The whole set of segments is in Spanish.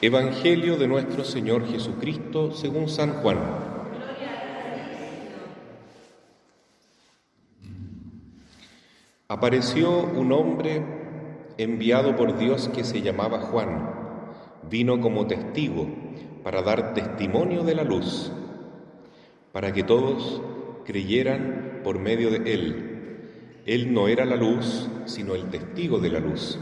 Evangelio de nuestro Señor Jesucristo según San Juan. Apareció un hombre enviado por Dios que se llamaba Juan. Vino como testigo para dar testimonio de la luz, para que todos creyeran por medio de él. Él no era la luz, sino el testigo de la luz.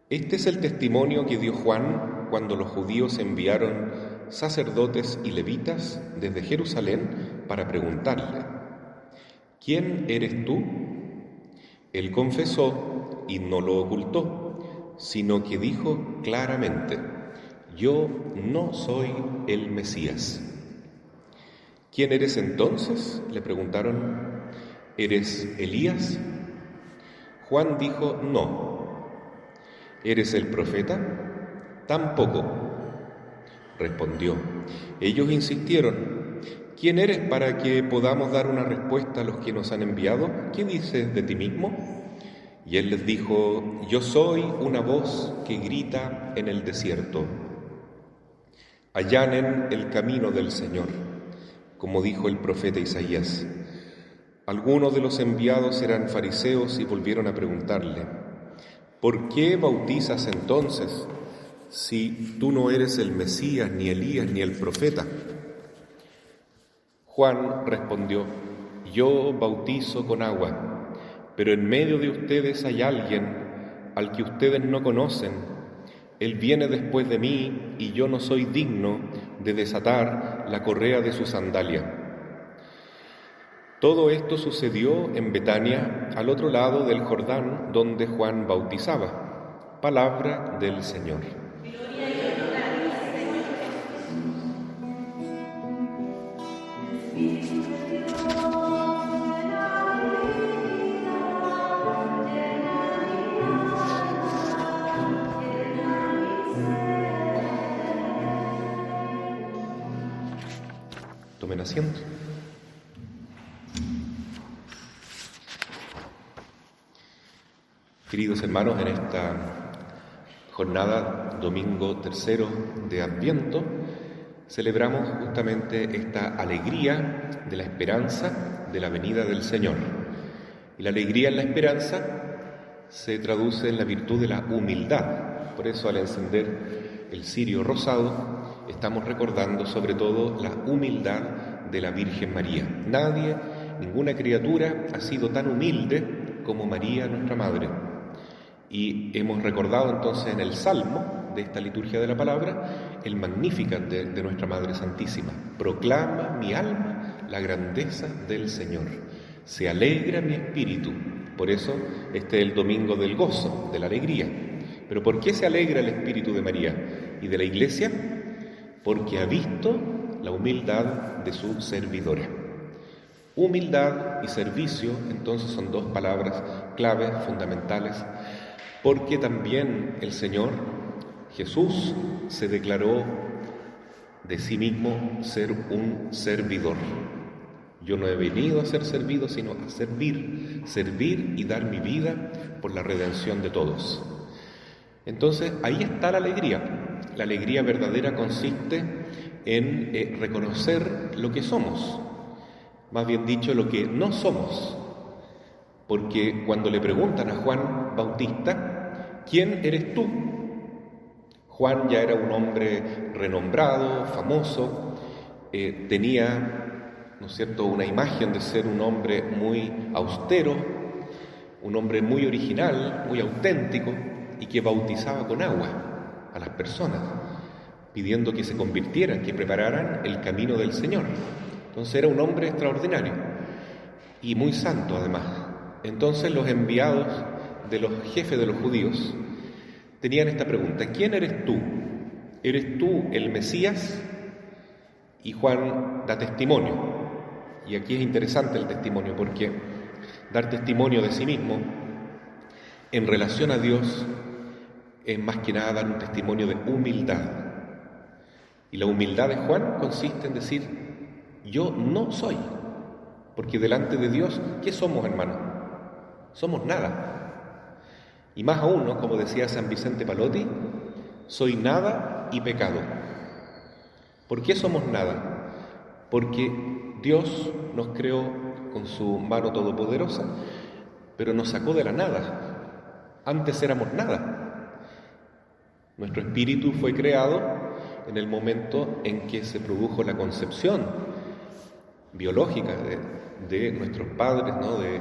Este es el testimonio que dio Juan cuando los judíos enviaron sacerdotes y levitas desde Jerusalén para preguntarle: ¿quién eres tú? Él confesó y no lo ocultó, sino que dijo claramente: yo no soy el Mesías. ¿Quién eres entonces?, le preguntaron. ¿Eres Elías? Juan dijo: no. ¿Eres el profeta? Tampoco. Respondió. Ellos insistieron: ¿quién eres para que podamos dar una respuesta a los que nos han enviado? ¿Qué dices de ti mismo? Y él les dijo: yo soy una voz que grita en el desierto: allanen el camino del Señor, como dijo el profeta Isaías. Algunos de los enviados eran fariseos y volvieron a preguntarle: ¿por qué bautizas entonces si tú no eres el Mesías, ni Elías, ni el profeta? Juan respondió: yo bautizo con agua, pero en medio de ustedes hay alguien al que ustedes no conocen. Él viene después de mí y yo no soy digno de desatar la correa de su sandalia. Todo esto sucedió en Betania, al otro lado del Jordán, donde Juan bautizaba. Palabra del Señor. Tomen asiento. Queridos hermanos, en esta jornada, domingo tercero de Adviento, celebramos justamente esta alegría de la esperanza de la venida del Señor. Y la alegría en la esperanza se traduce en la virtud de la humildad. Por eso, al encender el cirio rosado, estamos recordando sobre todo la humildad de la Virgen María. Nadie, ninguna criatura ha sido tan humilde como María, nuestra Madre. Y hemos recordado entonces en el Salmo de esta liturgia de la palabra el Magnificat de nuestra Madre Santísima. Proclama mi alma la grandeza del Señor. Se alegra mi espíritu. Por eso este es el domingo del gozo, de la alegría. ¿Pero por qué se alegra el espíritu de María y de la Iglesia? Porque ha visto la humildad de su servidora. Humildad y servicio, entonces, son dos palabras claves, fundamentales, porque también el Señor Jesús se declaró de sí mismo ser un servidor. Yo no he venido a ser servido, sino a servir y dar mi vida por la redención de todos. Entonces, ahí está la alegría. La alegría verdadera consiste en reconocer lo que somos, más bien dicho, lo que no somos. Porque cuando le preguntan a Juan Bautista: ¿quién eres tú? Juan ya era un hombre renombrado, famoso, tenía, ¿no es cierto?, una imagen de ser un hombre muy austero, un hombre muy original, muy auténtico, y que bautizaba con agua a las personas, pidiendo que se convirtieran, que prepararan el camino del Señor. Entonces era un hombre extraordinario y muy santo además. Entonces los enviados de los jefes de los judíos tenían esta pregunta: ¿quién eres tú? ¿Eres tú el Mesías? Y Juan da testimonio. Y aquí es interesante el testimonio, porque dar testimonio de sí mismo en relación a Dios es más que nada dar un testimonio de humildad. Y la humildad de Juan consiste en decir: yo no soy. Porque delante de Dios, ¿qué somos, hermano? Somos nada. Y más aún, ¿no?, como decía San Vicente Palotti, soy nada y pecado. ¿Por qué somos nada? Porque Dios nos creó con su mano todopoderosa, pero nos sacó de la nada. Antes éramos nada. Nuestro espíritu fue creado en el momento en que se produjo la concepción biológica de nuestros padres, ¿no? De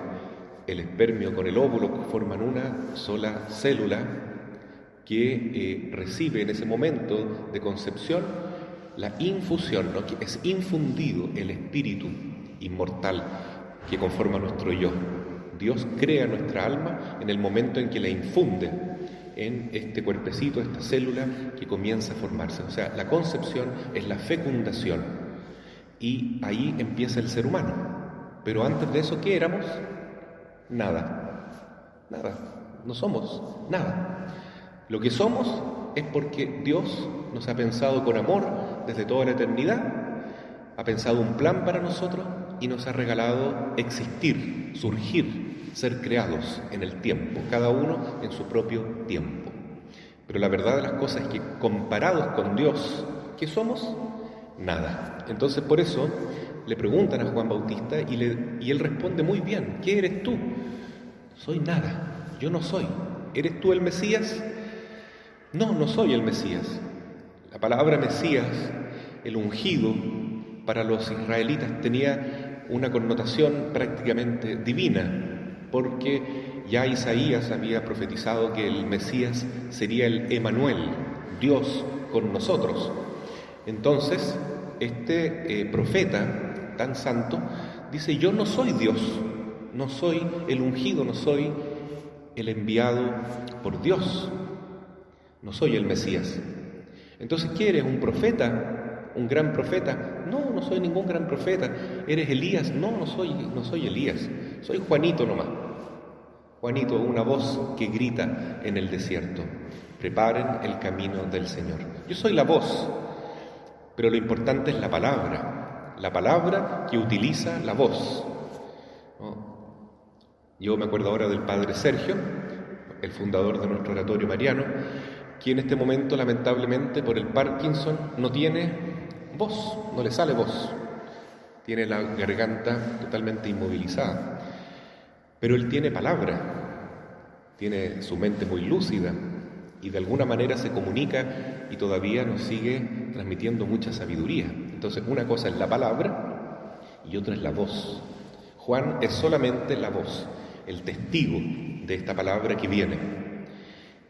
el espermio con el óvulo, que forman una sola célula que recibe en ese momento de concepción la infusión, ¿no? Que es infundido el espíritu inmortal que conforma nuestro yo. Dios crea nuestra alma en el momento en que la infunde en este cuerpecito, esta célula que comienza a formarse. O sea, la concepción es la fecundación y ahí empieza el ser humano. Pero antes de eso, ¿qué éramos? Nada, no somos nada. Lo que somos es porque Dios nos ha pensado con amor desde toda la eternidad, ha pensado un plan para nosotros y nos ha regalado existir, surgir, ser creados en el tiempo, cada uno en su propio tiempo. Pero la verdad de las cosas es que comparados con Dios, ¿qué somos? Nada. Entonces por eso le preguntan a Juan Bautista y él responde muy bien: ¿qué eres tú? Soy nada, yo no soy. ¿Eres tú el Mesías? No, no soy el Mesías. La palabra Mesías, el ungido, para los israelitas tenía una connotación prácticamente divina, porque ya Isaías había profetizado que el Mesías sería el Emanuel, Dios con nosotros. Entonces, este profeta tan santo dice: yo no soy Dios, no soy el ungido, no soy el enviado por Dios, no soy el Mesías. Entonces, ¿qué eres? ¿Un profeta? ¿Un gran profeta? No, no soy ningún gran profeta. ¿Eres Elías? No, no soy Elías. Soy Juanito nomás. Juanito, una voz que grita en el desierto: preparen el camino del Señor. Yo soy la voz, pero lo importante es la palabra que utiliza la voz, ¿no? Yo me acuerdo ahora del padre Sergio, el fundador de nuestro oratorio mariano, que en este momento, lamentablemente, por el Parkinson, no tiene voz, no le sale voz. Tiene la garganta totalmente inmovilizada. Pero él tiene palabra, tiene su mente muy lúcida y de alguna manera se comunica y todavía nos sigue transmitiendo mucha sabiduría. Entonces, una cosa es la palabra y otra es la voz. Juan es solamente la voz, el testigo de esta palabra que viene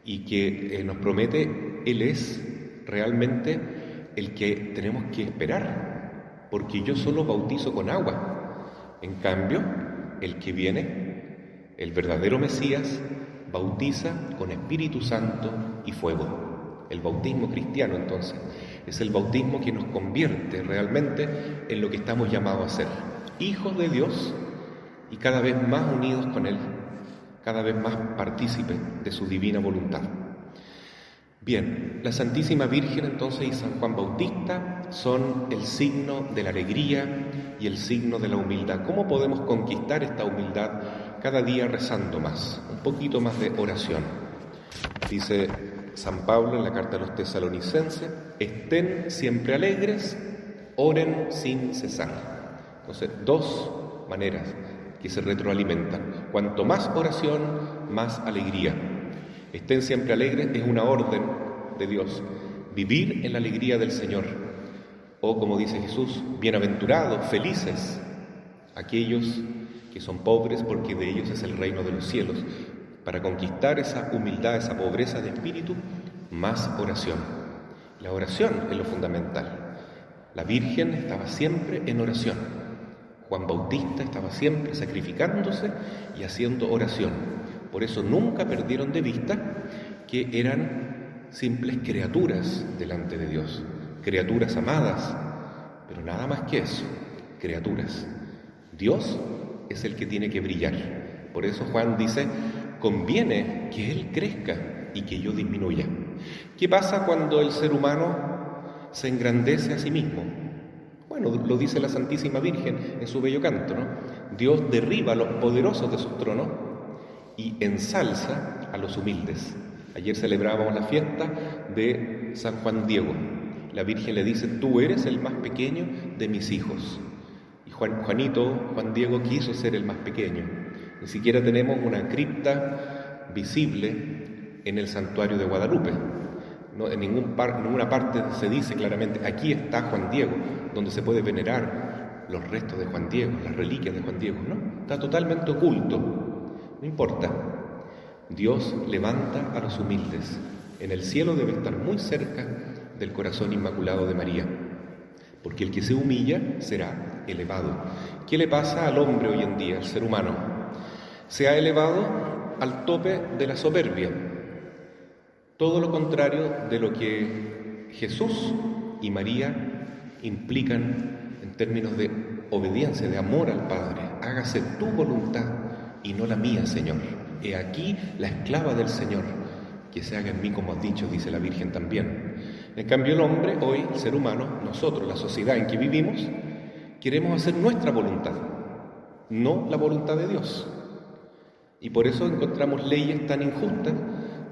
y que nos promete. Él es realmente el que tenemos que esperar, porque yo solo bautizo con agua. En cambio, el que viene, el verdadero Mesías, bautiza con Espíritu Santo y fuego. El bautismo cristiano, entonces, es el bautismo que nos convierte realmente en lo que estamos llamados a ser, hijos de Dios y cada vez más unidos con Él, cada vez más partícipes de su divina voluntad. Bien, la Santísima Virgen entonces y San Juan Bautista son el signo de la alegría y el signo de la humildad. ¿Cómo podemos conquistar esta humildad? Cada día rezando más, un poquito más de oración. Dice San Pablo en la carta a los Tesalonicenses: estén siempre alegres, oren sin cesar. Entonces, dos maneras que se retroalimentan. Cuanto más oración, más alegría. Estén siempre alegres es una orden de Dios. Vivir en la alegría del Señor. O como dice Jesús: bienaventurados, felices aquellos que son pobres, porque de ellos es el reino de los cielos. Para conquistar esa humildad, esa pobreza de espíritu, más oración. La oración es lo fundamental. La Virgen estaba siempre en oración. Juan Bautista estaba siempre sacrificándose y haciendo oración. Por eso nunca perdieron de vista que eran simples criaturas delante de Dios, criaturas amadas, pero nada más que eso, criaturas. Dios es el que tiene que brillar. Por eso Juan dice: conviene que Él crezca y que yo disminuya. ¿Qué pasa cuando el ser humano se engrandece a sí mismo? Bueno, lo dice la Santísima Virgen en su bello canto, ¿no? Dios derriba a los poderosos de sus tronos y ensalza a los humildes. Ayer celebrábamos la fiesta de San Juan Diego. La Virgen le dice: tú eres el más pequeño de mis hijos. Y Juan Diego quiso ser el más pequeño. Ni siquiera tenemos una cripta visible en el santuario de Guadalupe. No, en ninguna parte se dice claramente: aquí está Juan Diego, donde se puede venerar los restos de Juan Diego, las reliquias de Juan Diego. No, está totalmente oculto. No importa. Dios levanta a los humildes. En el cielo debe estar muy cerca del corazón inmaculado de María, porque el que se humilla será elevado. ¿Qué le pasa al hombre hoy en día, al ser humano? Se ha elevado al tope de la soberbia. Todo lo contrario de lo que Jesús y María implican en términos de obediencia, de amor al Padre. Hágase tu voluntad y no la mía, Señor. He aquí la esclava del Señor, que se haga en mí como has dicho, dice la Virgen también. En cambio, el hombre, hoy, el ser humano, nosotros, la sociedad en que vivimos, queremos hacer nuestra voluntad, no la voluntad de Dios. Y por eso encontramos leyes tan injustas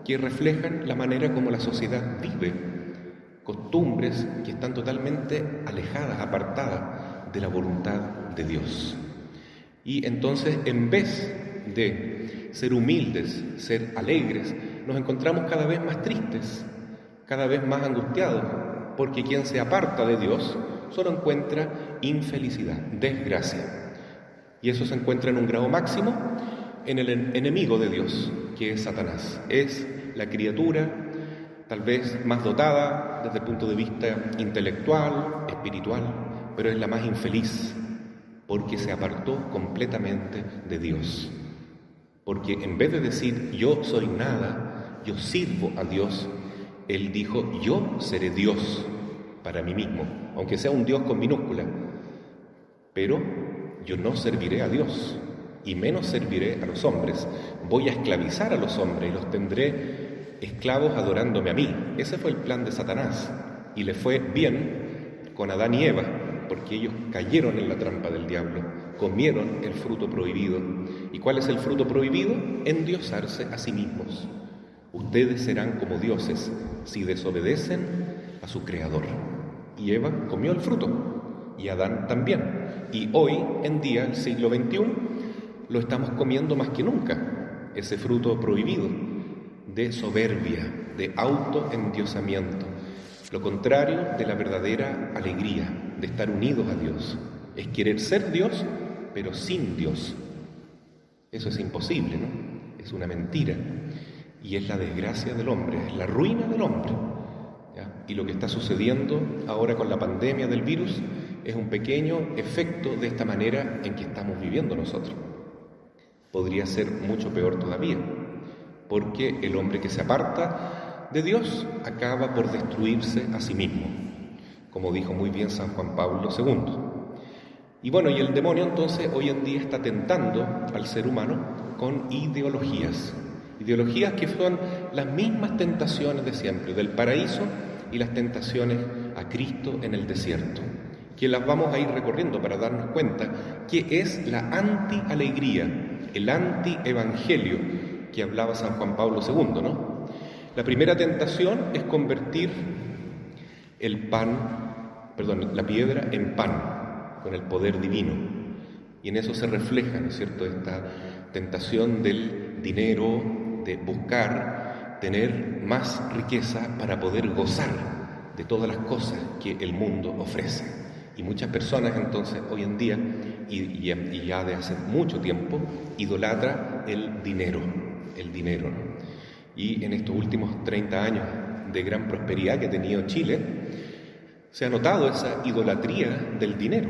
que reflejan la manera como la sociedad vive, costumbres que están totalmente alejadas, apartadas de la voluntad de Dios. Y entonces, en vez de ser humildes, ser alegres, nos encontramos cada vez más tristes, cada vez más angustiados, porque quien se aparta de Dios solo encuentra infelicidad, desgracia. Y eso se encuentra en un grado máximo en el enemigo de Dios, que es Satanás. Es la criatura tal vez más dotada desde el punto de vista intelectual, espiritual, pero es la más infeliz, porque se apartó completamente de Dios. Porque en vez de decir yo soy nada, yo sirvo a Dios, él dijo: yo seré Dios para mí mismo, aunque sea un Dios con minúscula, pero yo no serviré a Dios y menos serviré a los hombres. Voy a esclavizar a los hombres y los tendré esclavos adorándome a mí. Ese fue el plan de Satanás, y le fue bien con Adán y Eva, porque ellos cayeron en la trampa del diablo, comieron el fruto prohibido. ¿Y cuál es el fruto prohibido? Endiosarse a sí mismos. Ustedes serán como dioses si desobedecen a su Creador. Y Eva comió el fruto, y Adán también. Y hoy en día, el siglo XXI, lo estamos comiendo más que nunca, ese fruto prohibido de soberbia, de autoendiosamiento. Lo contrario de la verdadera alegría, de estar unidos a Dios. Es querer ser Dios, pero sin Dios. Eso es imposible, ¿no? Es una mentira. Y es la desgracia del hombre, es la ruina del hombre. ¿Ya? Y lo que está sucediendo ahora con la pandemia del virus es un pequeño efecto de esta manera en que estamos viviendo nosotros. Podría ser mucho peor todavía, porque el hombre que se aparta de Dios acaba por destruirse a sí mismo, como dijo muy bien San Juan Pablo II. Y bueno, y el demonio entonces hoy en día está tentando al ser humano con ideologías que son las mismas tentaciones de siempre, del paraíso y las tentaciones a Cristo en el desierto, que las vamos a ir recorriendo para darnos cuenta que es la anti-alegría, el anti-evangelio que hablaba San Juan Pablo II, ¿no? La primera tentación es convertir la piedra en pan, con el poder divino. Y en eso se refleja, ¿no es cierto?, esta tentación del dinero, de buscar tener más riqueza para poder gozar de todas las cosas que el mundo ofrece. Y muchas personas entonces hoy en día, y ya de hace mucho tiempo, idolatra el dinero, ¿no? Y en estos últimos 30 años de gran prosperidad que ha tenido Chile, se ha notado esa idolatría del dinero,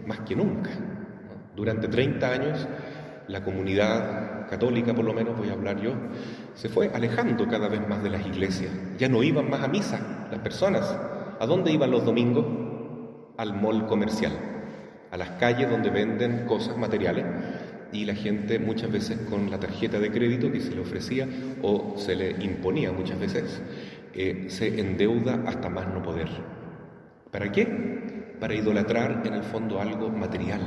más que nunca, ¿no? Durante 30 años, la comunidad católica, por lo menos voy a hablar yo, se fue alejando cada vez más de las iglesias. Ya no iban más a misa las personas. ¿A dónde iban los domingos? Al mall comercial, a las calles donde venden cosas materiales, y la gente muchas veces con la tarjeta de crédito que se le ofrecía o se le imponía muchas veces, se endeuda hasta más no poder. ¿Para qué? Para idolatrar en el fondo algo material,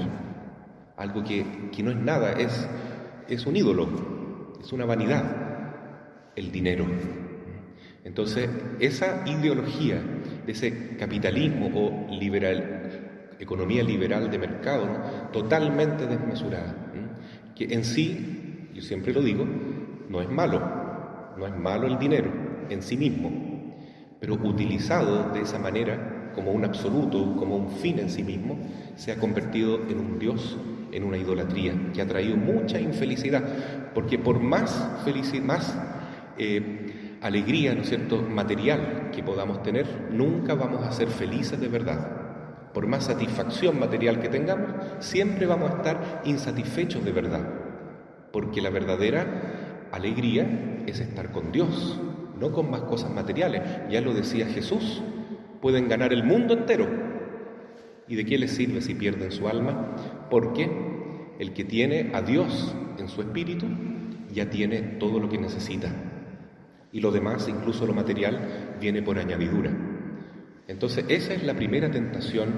algo que no es nada, es un ídolo, es una vanidad, el dinero. Entonces, esa ideología de ese capitalismo o economía liberal de mercado, ¿no? Totalmente desmesurada, ¿no? Que en sí, yo siempre lo digo, no es malo el dinero en sí mismo, pero utilizado de esa manera como un absoluto, como un fin en sí mismo, se ha convertido en un Dios, en una idolatría que ha traído mucha infelicidad, porque por más alegría, ¿no es cierto?, material que podamos tener, nunca vamos a ser felices de verdad. Por más satisfacción material que tengamos, siempre vamos a estar insatisfechos de verdad, porque la verdadera alegría es estar con Dios, no con más cosas materiales. Ya lo decía Jesús, pueden ganar el mundo entero, ¿y de qué les sirve si pierden su alma? Porque el que tiene a Dios en su espíritu ya tiene todo lo que necesita, y lo demás, incluso lo material, viene por añadidura. Entonces, esa es la primera tentación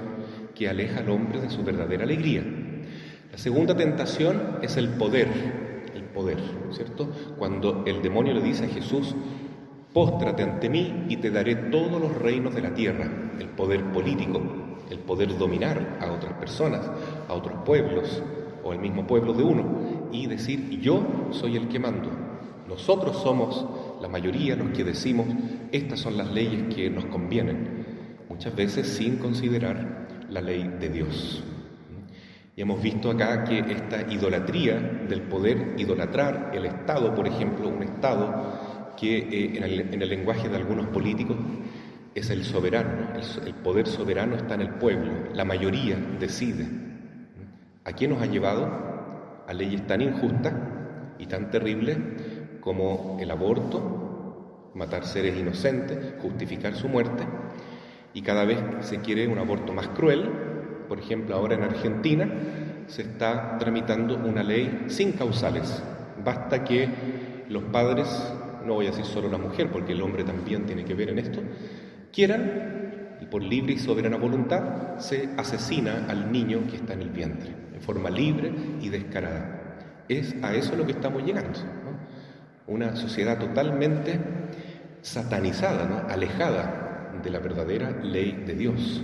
que aleja al hombre de su verdadera alegría. La segunda tentación es el poder, ¿no es cierto? Cuando el demonio le dice a Jesús: póstrate ante mí y te daré todos los reinos de la tierra, el poder político, el poder dominar a otras personas, a otros pueblos o el mismo pueblo de uno, y decir: yo soy el que mando. Nosotros somos la mayoría los que decimos: estas son las leyes que nos convienen, muchas veces sin considerar la ley de Dios. Y hemos visto acá que esta idolatría del poder, idolatrar el Estado, por ejemplo, un Estado que en el lenguaje de algunos políticos es el soberano, el poder soberano está en el pueblo, la mayoría decide. ¿A qué nos ha llevado? A leyes tan injustas y tan terribles como el aborto, matar seres inocentes, justificar su muerte, y cada vez se quiere un aborto más cruel. Por ejemplo, ahora en Argentina se está tramitando una ley sin causales. Basta que los padres, no voy a decir solo la mujer, porque el hombre también tiene que ver en esto, quieran, y por libre y soberana voluntad se asesina al niño que está en el vientre, en forma libre y descarada. Es a eso lo que estamos llegando, ¿no? Una sociedad totalmente satanizada, ¿no? Alejada de la verdadera ley de Dios,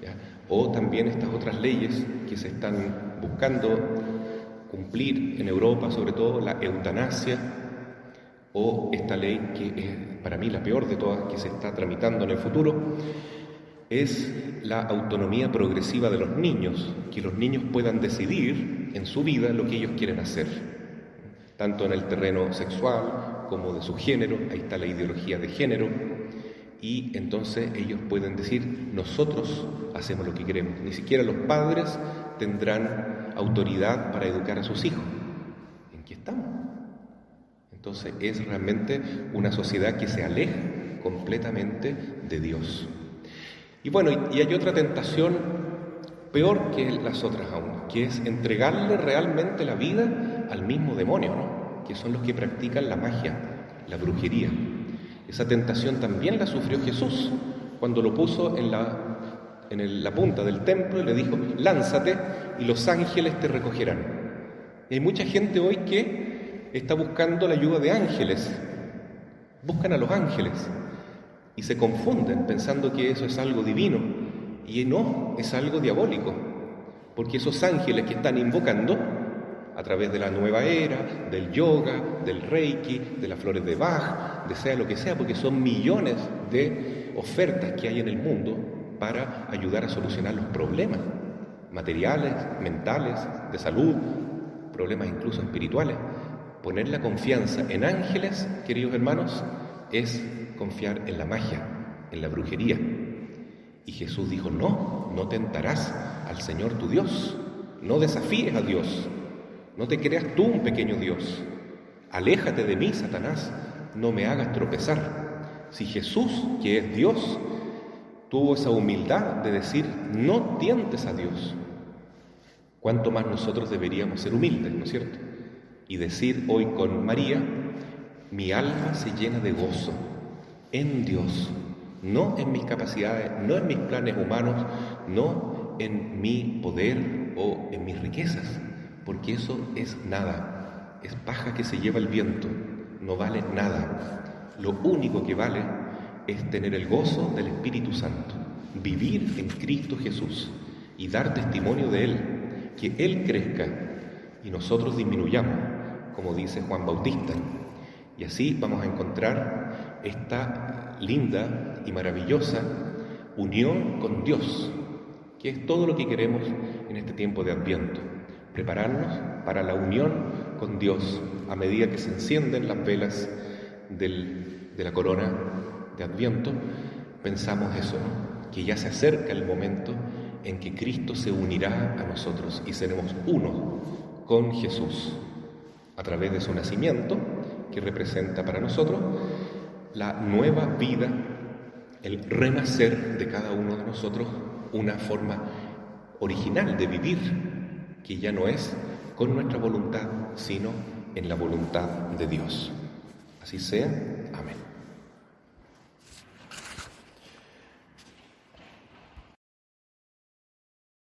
¿ya? O también estas otras leyes que se están buscando cumplir en Europa, sobre todo la eutanasia, o esta ley que es para mí la peor de todas, que se está tramitando en el futuro, es la autonomía progresiva de los niños, que los niños puedan decidir en su vida lo que ellos quieren hacer, tanto en el terreno sexual como de su género. Ahí está la ideología de género, y entonces ellos pueden decir: nosotros hacemos lo que queremos. Ni siquiera los padres tendrán autoridad para educar a sus hijos. ¿En qué estamos? Entonces es realmente una sociedad que se aleja completamente de Dios. Y bueno, y hay otra tentación peor que las otras aún, que es entregarle realmente la vida al mismo demonio, ¿no? Que son los que practican la magia, la brujería. Esa tentación también la sufrió Jesús cuando lo puso en la punta del templo y le dijo: lánzate y los ángeles te recogerán. Y hay mucha gente hoy que está buscando la ayuda de ángeles, buscan a los ángeles y se confunden pensando que eso es algo divino, y no, es algo diabólico, porque esos ángeles que están invocando a través de la nueva era, del yoga, del reiki, de las flores de Bach, de sea lo que sea, porque son millones de ofertas que hay en el mundo para ayudar a solucionar los problemas materiales, mentales, de salud, problemas incluso espirituales. Poner la confianza en ángeles, queridos hermanos, es confiar en la magia, en la brujería. Y Jesús dijo: no tentarás al Señor tu Dios, no desafíes a Dios, no te creas tú un pequeño Dios. Aléjate de mí, Satanás, no me hagas tropezar. Si Jesús, que es Dios, tuvo esa humildad de decir: no tientes a Dios, ¿cuánto más nosotros deberíamos ser humildes, ¿no es cierto? Y decir hoy con María: mi alma se llena de gozo en Dios, no en mis capacidades, no en mis planes humanos, no en mi poder o en mis riquezas, porque eso es nada, es paja que se lleva el viento, no vale nada. Lo único que vale es tener el gozo del Espíritu Santo, vivir en Cristo Jesús y dar testimonio de Él, que Él crezca y nosotros disminuyamos, como dice Juan Bautista. Y así vamos a encontrar esta linda y maravillosa unión con Dios, que es todo lo que queremos en este tiempo de Adviento, prepararnos para la unión con Dios a medida que se encienden las velas de la corona de Adviento. Pensamos eso, ¿no? Que ya se acerca el momento en que Cristo se unirá a nosotros y seremos uno con Jesús a través de su nacimiento, que representa para nosotros la nueva vida, el renacer de cada uno de nosotros, una forma original de vivir, que ya no es con nuestra voluntad, sino en la voluntad de Dios. Así sea. Amén.